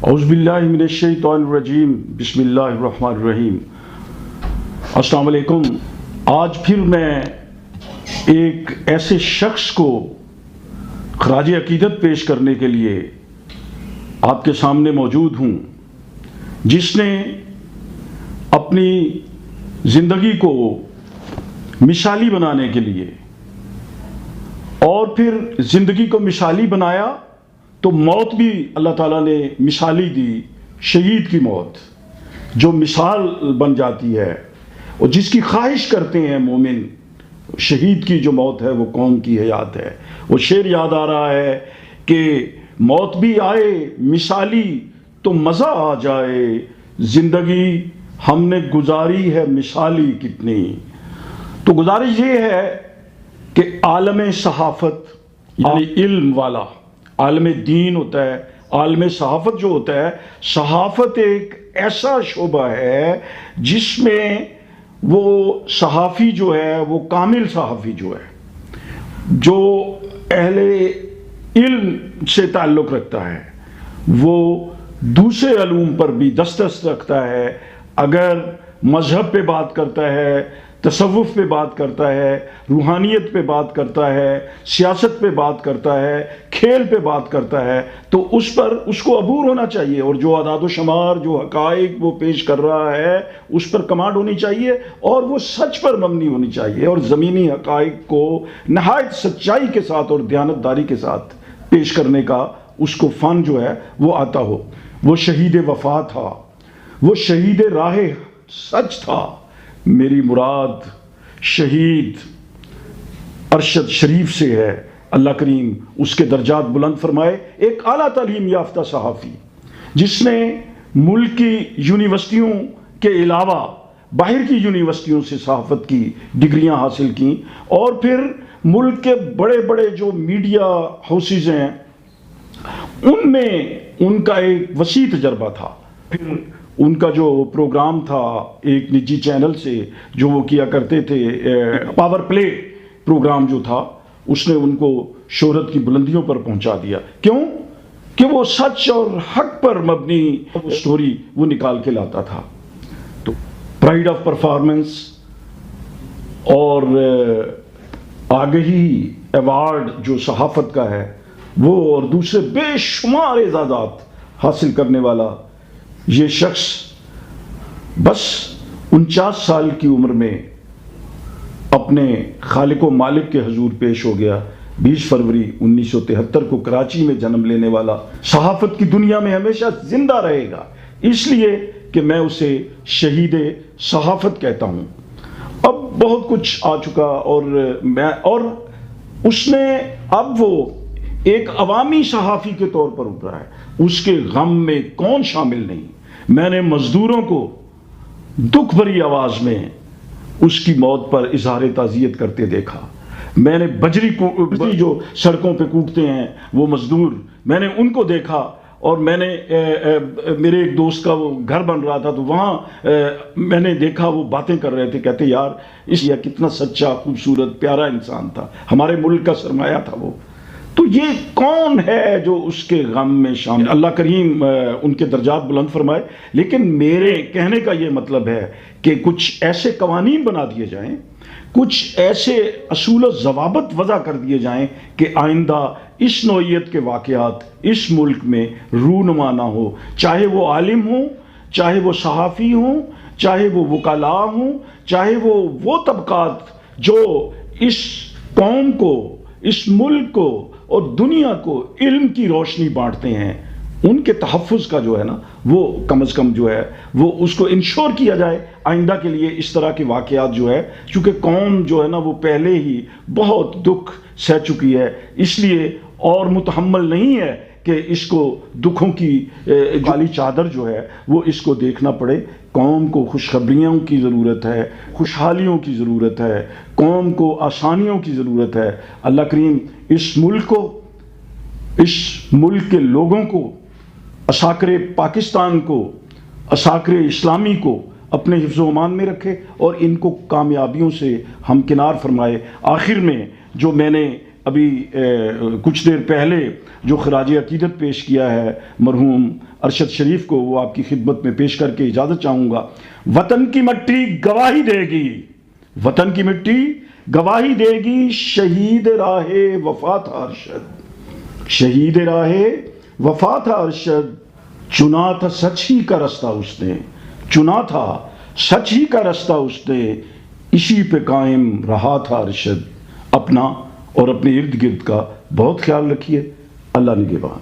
اعوذ باللہ من الشیطان الرجیم بسم اللہ الرحمن الرحیم۔ السلام علیکم۔ آج پھر میں ایک ایسے شخص کو خراج عقیدت پیش کرنے کے لیے آپ کے سامنے موجود ہوں، جس نے اپنی زندگی کو مثالی بنانے کے لیے اور پھر زندگی کو مثالی بنایا تو موت بھی اللہ تعالیٰ نے مثالی دی، شہید کی موت جو مثال بن جاتی ہے، اور جس کی خواہش کرتے ہیں مومن، شہید کی جو موت ہے وہ قوم کی حیات ہے۔ وہ شعر یاد آ رہا ہے کہ موت بھی آئے مثالی تو مزہ آ جائے، زندگی ہم نے گزاری ہے مثالی کتنی۔ تو گزارش یہ ہے کہ عالم صحافت یعنی علم والا، عالم دین ہوتا ہے، عالم صحافت جو ہوتا ہے، صحافت ایک ایسا شعبہ ہے جس میں وہ صحافی جو ہے، وہ کامل صحافی جو ہے، جو اہل علم سے تعلق رکھتا ہے، وہ دوسرے علوم پر بھی دسترس رکھتا ہے۔ اگر مذہب پہ بات کرتا ہے، تصوف پہ بات کرتا ہے، روحانیت پہ بات کرتا ہے، سیاست پہ بات کرتا ہے، کھیل پہ بات کرتا ہے، تو اس کو عبور ہونا چاہیے، اور جو اعداد و شمار، جو حقائق وہ پیش کر رہا ہے اس پر کمانڈ ہونی چاہیے، اور وہ سچ پر مبنی ہونی چاہیے، اور زمینی حقائق کو نہایت سچائی کے ساتھ اور دیانتداری کے ساتھ پیش کرنے کا اس کو فن جو ہے وہ آتا ہو۔ وہ شہید وفا تھا، وہ شہید راہ سچ تھا۔ میری مراد شہید ارشد شریف سے ہے، اللہ کریم اس کے درجات بلند فرمائے۔ ایک اعلیٰ تعلیم یافتہ صحافی جس نے ملک کی یونیورسٹیوں کے علاوہ باہر کی یونیورسٹیوں سے صحافت کی ڈگریاں حاصل کیں، اور پھر ملک کے بڑے بڑے جو میڈیا ہاؤسز ہیں ان میں ان کا ایک وسیع تجربہ تھا۔ پھر ان کا جو پروگرام تھا ایک نجی چینل سے جو وہ کیا کرتے تھے، پاور پلے پروگرام جو تھا، اس نے ان کو شہرت کی بلندیوں پر پہنچا دیا۔ کیوں؟ کہ وہ سچ اور حق پر مبنی سٹوری وہ نکال کے لاتا تھا۔ تو پرائیڈ آف پرفارمنس اور آگہی ایوارڈ جو صحافت کا ہے وہ، اور دوسرے بے شمار اعزازات حاصل کرنے والا یہ شخص بس 49 سال کی عمر میں اپنے خالق و مالک کے حضور پیش ہو گیا۔ 20 فروری 1973 کو کراچی میں جنم لینے والا صحافت کی دنیا میں ہمیشہ زندہ رہے گا، اس لیے کہ میں اسے شہید صحافت کہتا ہوں۔ اب بہت کچھ آ چکا، اور اس نے اب وہ ایک عوامی صحافی کے طور پر ابھرا ہے۔ اس کے غم میں کون شامل نہیں؟ میں نے مزدوروں کو دکھ بھری آواز میں اس کی موت پر اظہار تعزیت کرتے دیکھا۔ میں نے بجری جو سڑکوں پہ کوٹتے ہیں وہ مزدور، میں نے ان کو دیکھا، اور میں نے میرے ایک دوست کا وہ گھر بن رہا تھا تو وہاں میں نے دیکھا وہ باتیں کر رہے تھے، کہتے یار اس یہ کتنا سچا، خوبصورت، پیارا انسان تھا، ہمارے ملک کا سرمایہ تھا وہ۔ تو یہ کون ہے جو اس کے غم میں شامل؟ اللہ کریم ان کے درجات بلند فرمائے۔ لیکن میرے کہنے کا یہ مطلب ہے کہ کچھ ایسے قوانین بنا دیے جائیں، کچھ ایسے اصول و ضوابط وضع کر دیے جائیں کہ آئندہ اس نوعیت کے واقعات اس ملک میں رونما نہ ہو، چاہے وہ عالم ہوں، چاہے وہ صحافی ہوں، چاہے وہ وکلاء ہوں، چاہے وہ طبقات جو اس قوم کو، اس ملک کو اور دنیا کو علم کی روشنی بانٹتے ہیں، ان کے تحفظ کا جو ہے نا وہ کم از کم جو ہے وہ اس کو انشور کیا جائے آئندہ کے لیے۔ اس طرح کے واقعات جو ہے، چونکہ قوم جو ہے نا وہ پہلے ہی بہت دکھ سہ چکی ہے، اس لیے اور متحمل نہیں ہے کہ اس کو دکھوں کی کالی چادر جو ہے وہ اس کو دیکھنا پڑے۔ قوم کو خوشخبریوں کی ضرورت ہے، خوشحالیوں کی ضرورت ہے، قوم کو آسانیوں کی ضرورت ہے۔ اللہ کریم اس ملک کو، اس ملک کے لوگوں کو، عساکر پاکستان کو، عساکر اسلامی کو اپنے حفظ و امان میں رکھے، اور ان کو کامیابیوں سے ہمکنار فرمائے۔ آخر میں جو میں نے ابھی کچھ دیر پہلے جو خراج عقیدت پیش کیا ہے مرحوم ارشد شریف کو، وہ آپ کی خدمت میں پیش کر کے اجازت چاہوں گا۔ وطن کی مٹی گواہی دے گی، وطن کی مٹی گواہی دے گی، شہید راہ وفا تھا ارشد، شہید راہ وفا تھا ارشد، چنا تھا سچ ہی کا رستہ اس نے، چنا تھا سچ ہی کا رستہ اس نے، اسی پہ قائم رہا تھا ارشد۔ اپنا اور اپنے ارد گرد کا بہت خیال رکھیے۔ اللہ نگہبان۔